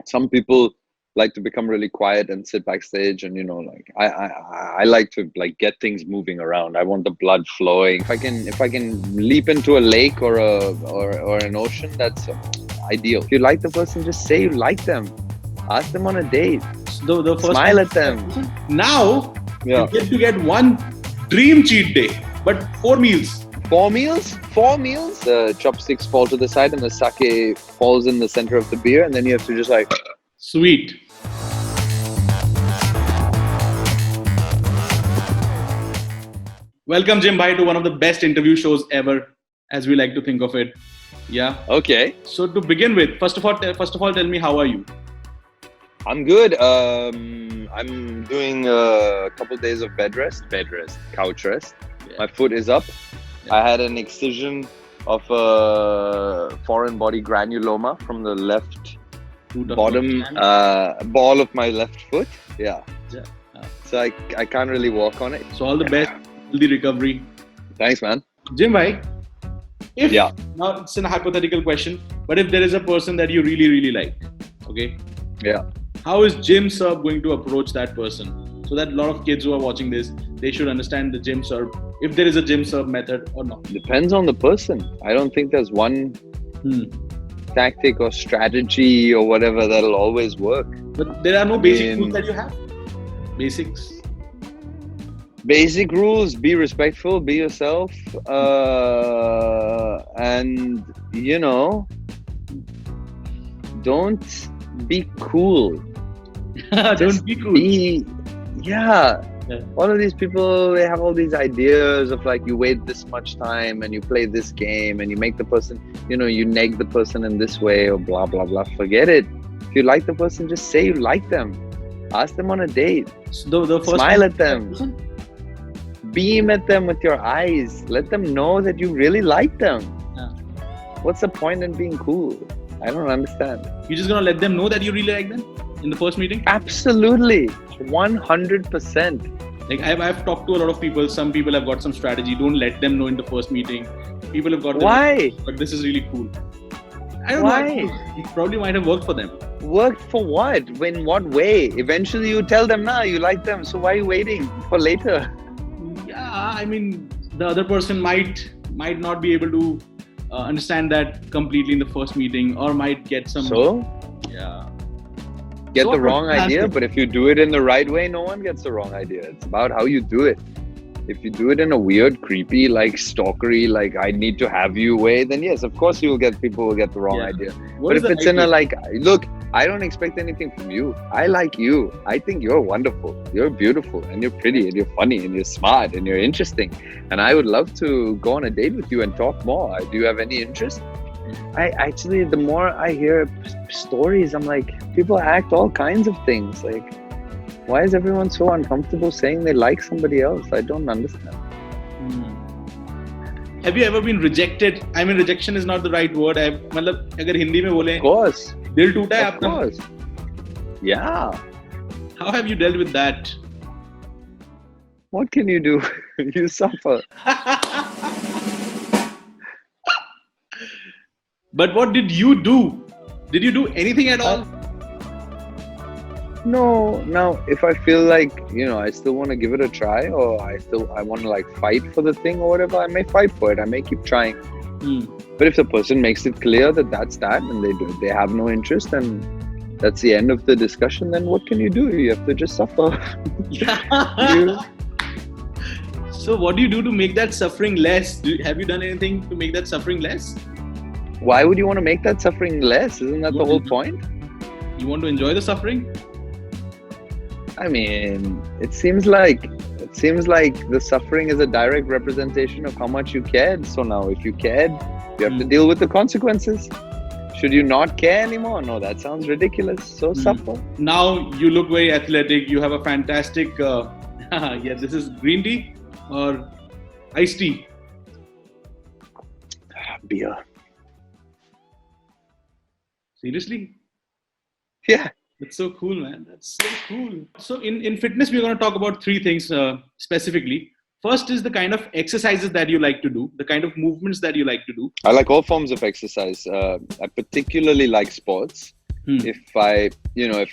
Some people like to become really quiet and sit backstage, and like I like to like get things moving around. I want the blood flowing. If I can leap into a lake or an ocean, that's ideal. If you like the person, just say you like them. Ask them on a date. The first Smile time at them. Now Yeah. you get to get one dream cheat day, but 4 meals. 4 meals? 4 meals? The chopsticks fall to the side and the sake falls in the center of the beer, and then you have to just like... Sweet. Welcome, Jim Bhai, to one of the best interview shows ever, as we like to think of it. Yeah. Okay. So to begin with, first of all, tell me, how are you? I'm good. I'm doing a couple days of couch rest. Yeah. My foot is up. Yeah. I had an excision of a foreign body granuloma from the left bottom ball of my left foot. Yeah. So I can't really walk on it. So all the best, healthy recovery. Thanks, man. Jim Bhai, now it's a hypothetical question, but if there is a person that you really, really like, okay? Yeah. How is Jim Sarbh going to approach that person? So that a lot of kids who are watching this, they should understand the Jim Sarbh, if there is a Jim Sarbh method or not. Depends on the person. I don't think there's one tactic or strategy or whatever that'll always work. But there are no basic rules that you have. Basic rules: be respectful, be yourself, and don't be cool. Don't be cool. All of these people, they have all these ideas of like, you wait this much time and you play this game and you make the person, you neg the person in this way or blah, blah, blah. Forget it. If you like the person, just say you like them. Ask them on a date. So the first Smile at them. Beam at them with your eyes. Let them know that you really like them. Yeah. What's the point in being cool? I don't understand. You're just going to let them know that you really like them in the first meeting? Absolutely. 100%. Like I've talked to a lot of people. Some people have got some strategy. Don't let them know in the first meeting. People have got Why? But this is really cool. I don't Why? know. It probably might have worked for them. Worked for what? In what way? Eventually you tell them, you like them. So why are you waiting for later? Yeah, I mean, the other person might not be able to understand that completely in the first meeting, or might get some... Get the wrong idea, but if you do it in the right way, no one gets the wrong idea. It's about how you do it. If you do it in a weird, creepy, like stalkery, like I need to have you way, then yes, of course people will get the wrong idea. But if it's in a like, look, I don't expect anything from you. I like you. I think you're wonderful. You're beautiful and you're pretty and you're funny and you're smart and you're interesting. And I would love to go on a date with you and talk more. Do you have any interest? The more I hear stories, I'm like, people act all kinds of things. Like, why is everyone so uncomfortable saying they like somebody else? I don't understand. Have you ever been rejected? I mean, rejection is not the right word. मतलब अगर हिंदी में बोले, of course, दिल टूटा है आपका? Of course. Yeah. How have you dealt with that? What can you do? You suffer. But what did you do? Did you do anything at all? No. Now, if I feel like, I still want to give it a try, or I want to like fight for the thing or whatever, I may fight for it. I may keep trying. But if the person makes it clear that that's that, and they have no interest, and that's the end of the discussion, then what can you do? You have to just suffer. So what do you do to make that suffering less? Have you done anything to make that suffering less? Why would you want to make that suffering less? Isn't that the whole point? You want to enjoy the suffering? I mean, it seems like the suffering is a direct representation of how much you cared. So now, if you cared, you have to deal with the consequences. Should you not care anymore? No, that sounds ridiculous. So suffer. Now you look very athletic. You have a fantastic... this is green tea or iced tea? Beer. Seriously? Yeah. That's so cool, man. That's so cool. So in fitness, we're going to talk about 3 things specifically. First is the kind of exercises that you like to do, the kind of movements that you like to do. I like all forms of exercise. I particularly like sports. If I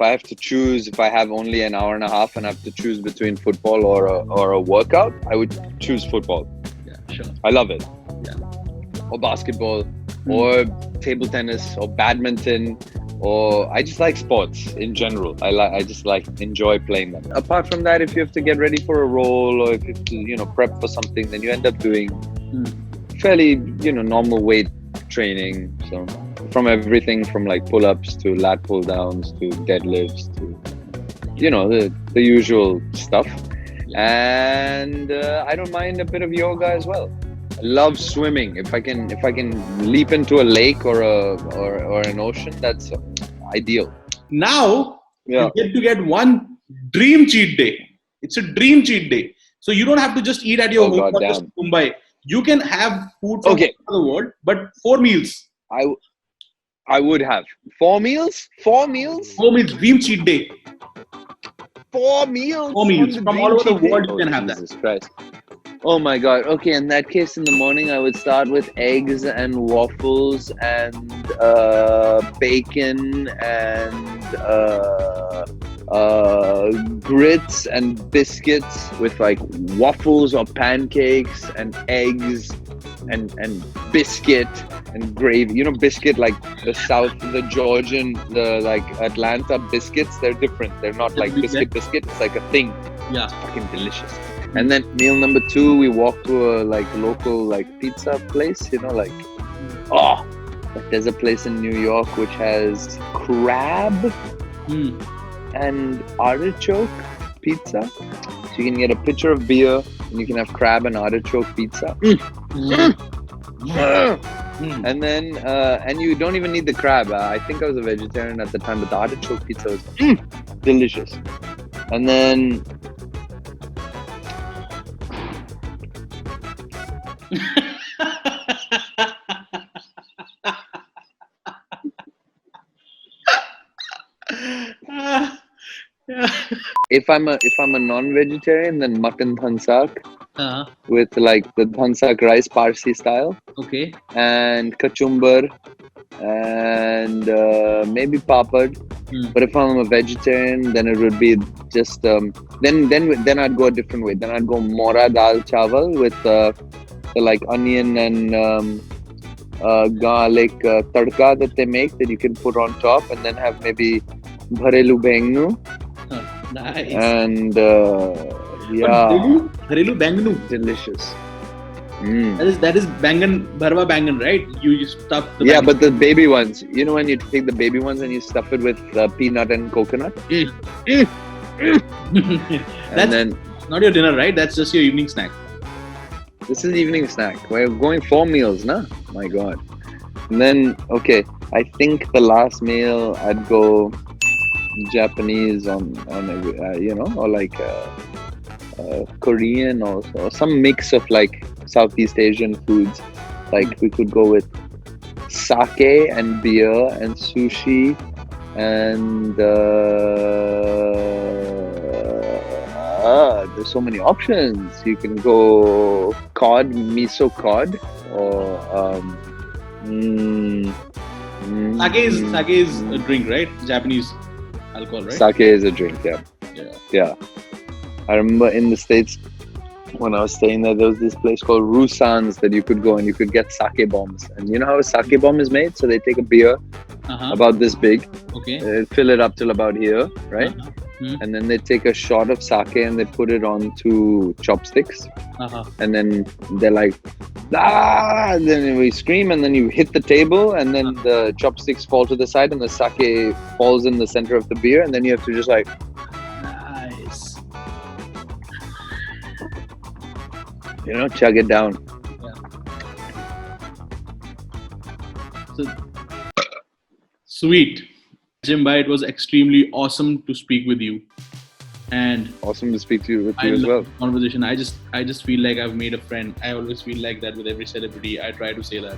have to choose, if I have only an hour and a half and I have to choose between football or a workout, I would choose football. Yeah, sure. I love it. Yeah. Or basketball, or table tennis, or badminton, or I just like sports in general. I just enjoy playing them. Apart from that, if you have to get ready for a role or if you have to prep for something, then you end up doing fairly normal weight training. So from everything from like pull-ups to lat pull downs to deadlifts to the usual stuff. And I don't mind a bit of yoga as well. I love swimming. If I can leap into a lake or an ocean, that's ideal. Now you get one dream cheat day. It's a dream cheat day. So you don't have to just eat at your home or just Mumbai. You can have food from the world, but 4 meals. I would have 4 meals. 4 meals. 4 meals. Dream cheat day. 4 meals. 4 meals from all over the world. You can have that. Jesus Christ. Oh my God. Okay, in that case, in the morning, I would start with eggs and waffles and bacon and grits and biscuits with like waffles or pancakes and eggs and biscuit and gravy. Biscuit like the Georgian, the like Atlanta biscuits. They're different. They're not like biscuit. It's like a thing. Yeah. It's fucking delicious. And then meal number 2, we walk to a like local like pizza place, there's a place in New York which has crab and artichoke pizza. So you can get a pitcher of beer and you can have crab and artichoke pizza. And then and you don't even need the crab. I think I was a vegetarian at the time, but the artichoke pizza was delicious. And then if I'm a non-vegetarian, then mutton dhansak with like the dhansak rice Parsi style. Okay. And kachumbar and maybe papad. But if I'm a vegetarian, then it would be just then I'd go a different way. Then I'd go mora dal chawal with the like onion and garlic tadka that they make that you can put on top, and then have maybe bharelu bengnu. Nice. And Bharelu bengnu. Delicious. That is bangan, bharwa bangan, right? You stuff the bangan. But the baby ones. When you take the baby ones and you stuff it with peanut and coconut. That's not your dinner, right? That's just your evening snack. This is evening snack. We're going 4 meals, nah? My God. And then, okay, I think the last meal I'd go Japanese on or like Korean or some mix of like Southeast Asian foods. Like we could go with sake and beer and sushi and there's so many options. You can go cod, miso cod, or sake is a drink, right? Japanese alcohol, right? Sake is a drink, yeah. I remember in the States when I was staying there was this place called Rusan's that you could go and you could get sake bombs. And you know how a sake bomb is made? So they take a beer about this big, fill it up till about here, right? And then they take a shot of sake and they put it onto chopsticks. And then they're like, and then we scream, and then you hit the table, and then the chopsticks fall to the side and the sake falls in the center of the beer, and then you have to just like chug it down. So, sweet. Jim Bhai, it was extremely awesome to speak with you. And awesome to speak to you as well. Conversation. I just feel like I've made a friend. I always feel like that with every celebrity. I try to say that.